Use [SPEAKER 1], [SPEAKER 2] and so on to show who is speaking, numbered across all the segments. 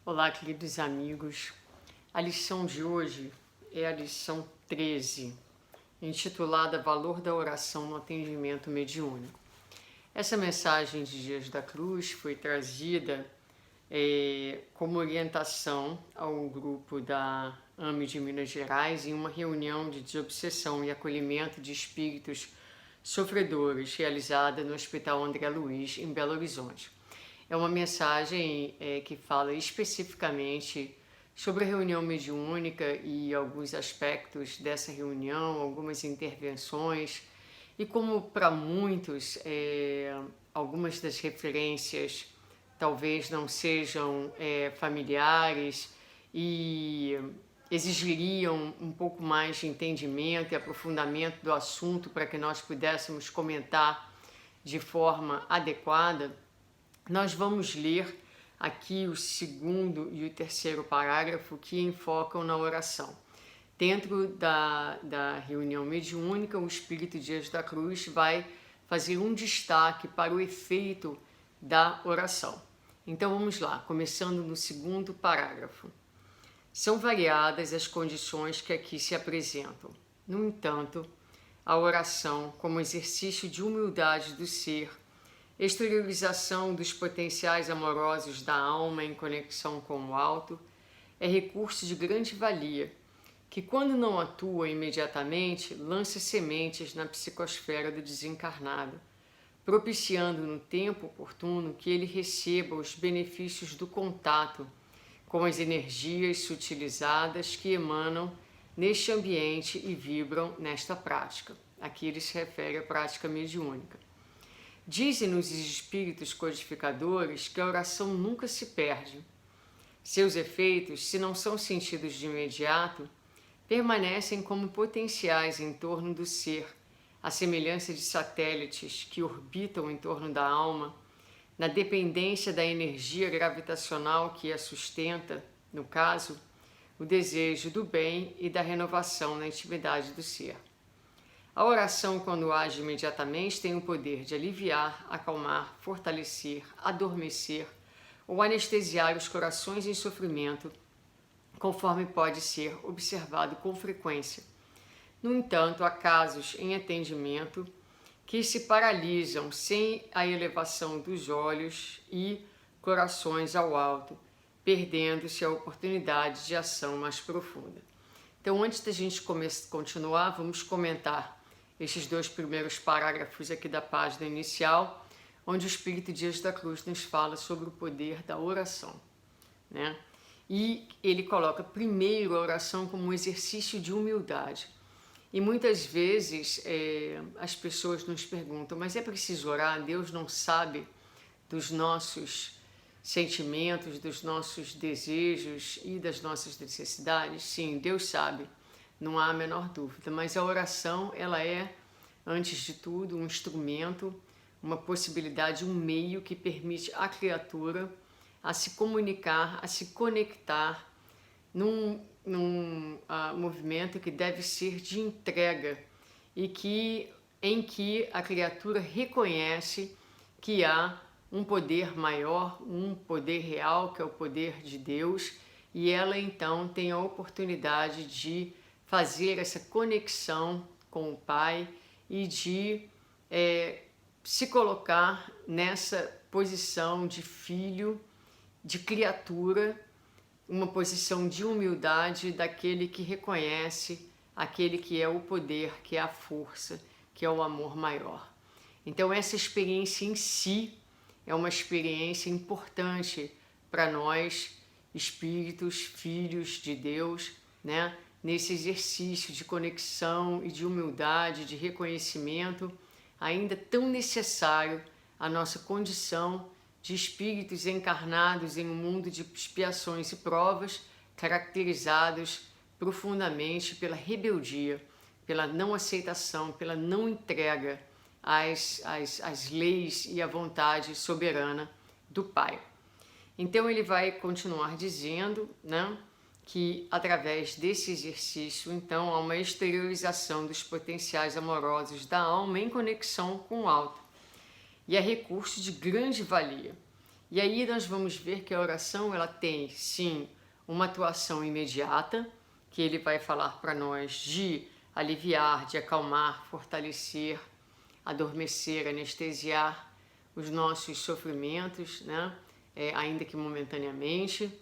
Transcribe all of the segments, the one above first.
[SPEAKER 1] Olá, queridos amigos. A lição de hoje é a lição 13, intitulada Valor da Oração no Atendimento Mediúnico. Essa mensagem de Dias da Cruz foi trazida como orientação ao grupo da AME de Minas Gerais em uma reunião de desobsessão e acolhimento de espíritos sofredores realizada no Hospital André Luiz, em Belo Horizonte. É uma mensagem que fala especificamente sobre a reunião mediúnica e alguns aspectos dessa reunião, algumas intervenções, e como para muitos algumas das referências talvez não sejam familiares e exigiriam um pouco mais de entendimento e aprofundamento do assunto para que nós pudéssemos comentar de forma adequada. Nós vamos ler aqui o segundo e o terceiro parágrafo que enfocam na oração. Dentro da reunião mediúnica, o Espírito Dias da Cruz vai fazer um destaque para o efeito da oração. Então vamos lá, começando no segundo parágrafo. São variadas as condições que aqui se apresentam. No entanto, a oração, como exercício de humildade do ser, exteriorização dos potenciais amorosos da alma em conexão com o alto, é recurso de grande valia, que quando não atua imediatamente, lança sementes na psicosfera do desencarnado, propiciando no tempo oportuno que ele receba os benefícios do contato com as energias sutilizadas que emanam neste ambiente e vibram nesta prática. Aqui ele se refere à prática mediúnica. Dizem-nos os espíritos codificadores que a oração nunca se perde. Seus efeitos, se não são sentidos de imediato, permanecem como potenciais em torno do ser, à semelhança de satélites que orbitam em torno da alma, na dependência da energia gravitacional que a sustenta, no caso, o desejo do bem e da renovação na intimidade do ser. A oração, quando age imediatamente, tem o poder de aliviar, acalmar, fortalecer, adormecer ou anestesiar os corações em sofrimento, conforme pode ser observado com frequência. No entanto, há casos em atendimento que se paralisam sem a elevação dos olhos e corações ao alto, perdendo-se a oportunidade de ação mais profunda. Então, antes da gente continuar, vamos comentar estes dois primeiros parágrafos aqui da página inicial, onde o Espírito Dias da Cruz nos fala sobre o poder da oração, né? E ele coloca primeiro a oração como um exercício de humildade. E muitas vezes as pessoas nos perguntam, mas é preciso orar? Deus não sabe dos nossos sentimentos, dos nossos desejos e das nossas necessidades? Sim, Deus sabe, não há a menor dúvida, mas a oração, ela é, antes de tudo, um instrumento, uma possibilidade, um meio que permite à criatura a se comunicar, a se conectar num movimento que deve ser de entrega e em que a criatura reconhece que há um poder maior, um poder real, que é o poder de Deus, e ela então tem a oportunidade de fazer essa conexão com o Pai e de se colocar nessa posição de filho, de criatura, uma posição de humildade daquele que reconhece aquele que é o poder, que é a força, que é o amor maior. Então essa experiência em si é uma experiência importante para nós, espíritos, filhos de Deus, né? Nesse exercício de conexão e de humildade, de reconhecimento, ainda tão necessário à nossa condição de espíritos encarnados em um mundo de expiações e provas, caracterizados profundamente pela rebeldia, pela não aceitação, pela não entrega às leis e à vontade soberana do Pai. Então ele vai continuar dizendo, né, que através desse exercício, então, há uma exteriorização dos potenciais amorosos da alma em conexão com o alto. E é recurso de grande valia. E aí nós vamos ver que a oração ela tem sim uma atuação imediata, que ele vai falar para nós de aliviar, de acalmar, fortalecer, adormecer, anestesiar os nossos sofrimentos, né? Ainda que momentaneamente,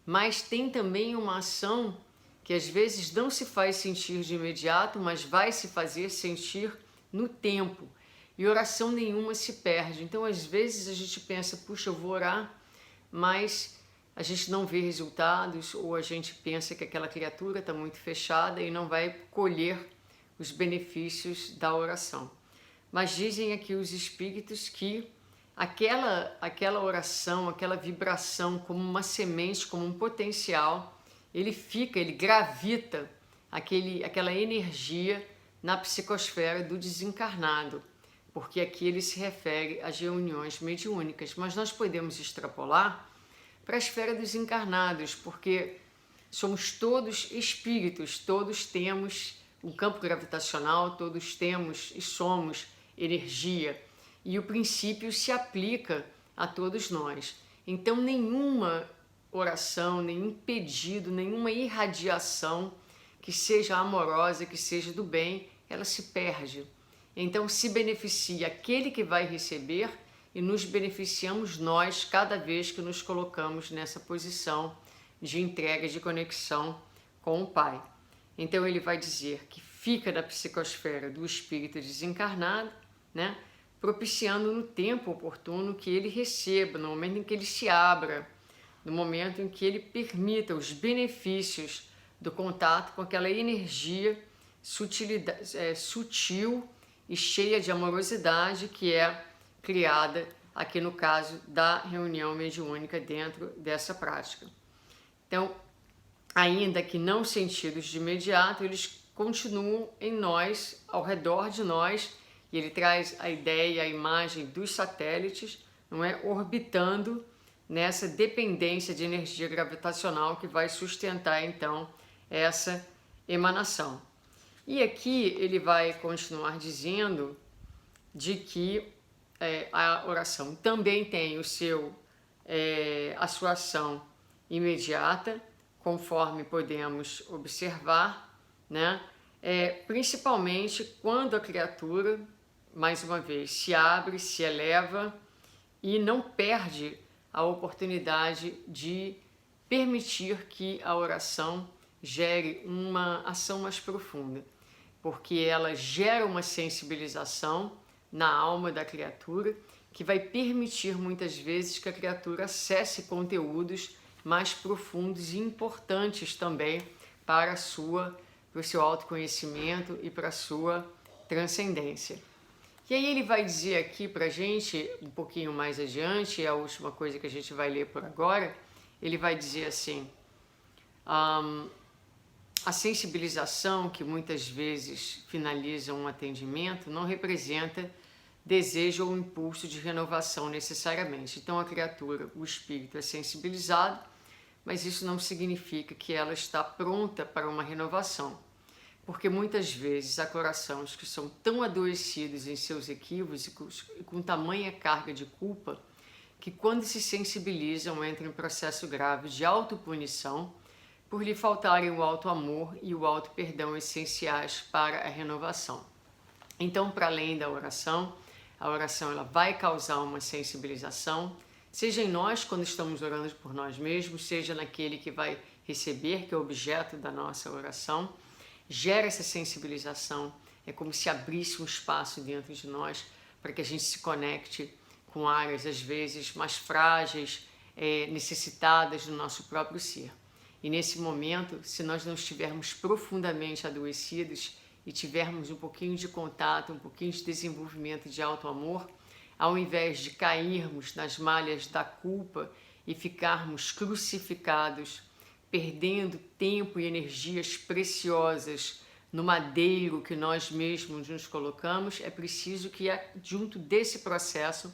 [SPEAKER 1] mas tem também uma ação que às vezes não se faz sentir de imediato, mas vai se fazer sentir no tempo. E oração nenhuma se perde. Então, às vezes a gente pensa, puxa, eu vou orar, mas a gente não vê resultados, ou a gente pensa que aquela criatura está muito fechada e não vai colher os benefícios da oração. Mas dizem aqui os espíritos que aquela oração, aquela vibração como uma semente, como um potencial, ele gravita aquela energia na psicosfera do desencarnado, porque aqui ele se refere às reuniões mediúnicas, mas nós podemos extrapolar para a esfera dos encarnados, porque somos todos espíritos, todos temos um campo gravitacional, todos temos e somos energia, e o princípio se aplica a todos nós. Então nenhuma oração, nenhum pedido, nenhuma irradiação que seja amorosa, que seja do bem, ela se perde. Então se beneficia aquele que vai receber e nos beneficiamos nós cada vez que nos colocamos nessa posição de entrega, de conexão com o Pai. Então ele vai dizer que fica na psicosfera do espírito desencarnado, né? Propiciando no tempo oportuno que ele receba, no momento em que ele se abra, no momento em que ele permita os benefícios do contato com aquela energia sutil e cheia de amorosidade que é criada aqui no caso da reunião mediúnica dentro dessa prática. Então, ainda que não sentidos de imediato, eles continuam em nós, ao redor de nós, e ele traz a ideia, a imagem dos satélites, não é, orbitando nessa dependência de energia gravitacional que vai sustentar então essa emanação. E aqui ele vai continuar dizendo de que a oração também tem a sua ação imediata, conforme podemos observar, né? Principalmente quando a criatura, mais uma vez, se abre, se eleva e não perde a oportunidade de permitir que a oração gere uma ação mais profunda, porque ela gera uma sensibilização na alma da criatura que vai permitir muitas vezes que a criatura acesse conteúdos mais profundos e importantes também para o seu autoconhecimento e para a sua transcendência. E aí ele vai dizer aqui para a gente, um pouquinho mais adiante, é a última coisa que a gente vai ler por agora, ele vai dizer assim, a sensibilização que muitas vezes finaliza um atendimento não representa desejo ou impulso de renovação necessariamente. Então a criatura, o espírito é sensibilizado, mas isso não significa que ela está pronta para uma renovação. Porque muitas vezes há corações que são tão adoecidos em seus equívocos e com tamanha carga de culpa que quando se sensibilizam entram em processo grave de autopunição por lhe faltarem o auto-amor e o auto-perdão essenciais para a renovação. Então, para além da oração, a oração ela vai causar uma sensibilização, seja em nós quando estamos orando por nós mesmos, seja naquele que vai receber, que é o objeto da nossa oração. Gera essa sensibilização, é como se abrisse um espaço dentro de nós para que a gente se conecte com áreas às vezes mais frágeis, necessitadas do nosso próprio ser. E nesse momento, se nós não estivermos profundamente adoecidos e tivermos um pouquinho de contato, um pouquinho de desenvolvimento de auto-amor, ao invés de cairmos nas malhas da culpa e ficarmos crucificados, perdendo tempo e energias preciosas no madeiro que nós mesmos nos colocamos, é preciso que, junto desse processo,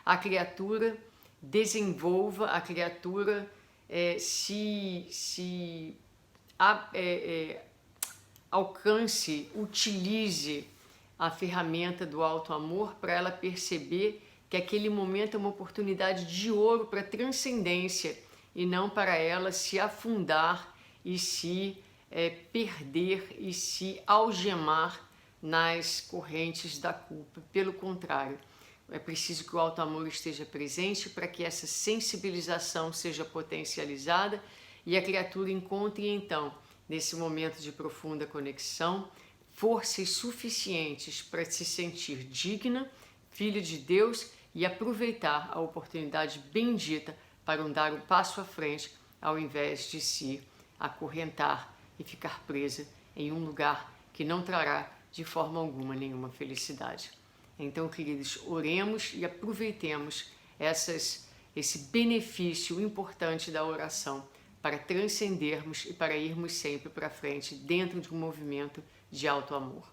[SPEAKER 1] a criatura desenvolva, a criatura alcance, utilize a ferramenta do auto-amor para ela perceber que aquele momento é uma oportunidade de ouro para transcendência e não para ela se afundar e se perder e se algemar nas correntes da culpa. Pelo contrário, é preciso que o alto amor esteja presente para que essa sensibilização seja potencializada e a criatura encontre então, nesse momento de profunda conexão, forças suficientes para se sentir digna, filho de Deus, e aproveitar a oportunidade bendita para dar um passo à frente, ao invés de se acorrentar e ficar presa em um lugar que não trará de forma alguma nenhuma felicidade. Então, queridos, oremos e aproveitemos esse benefício importante da oração para transcendermos e para irmos sempre para frente dentro de um movimento de alto amor.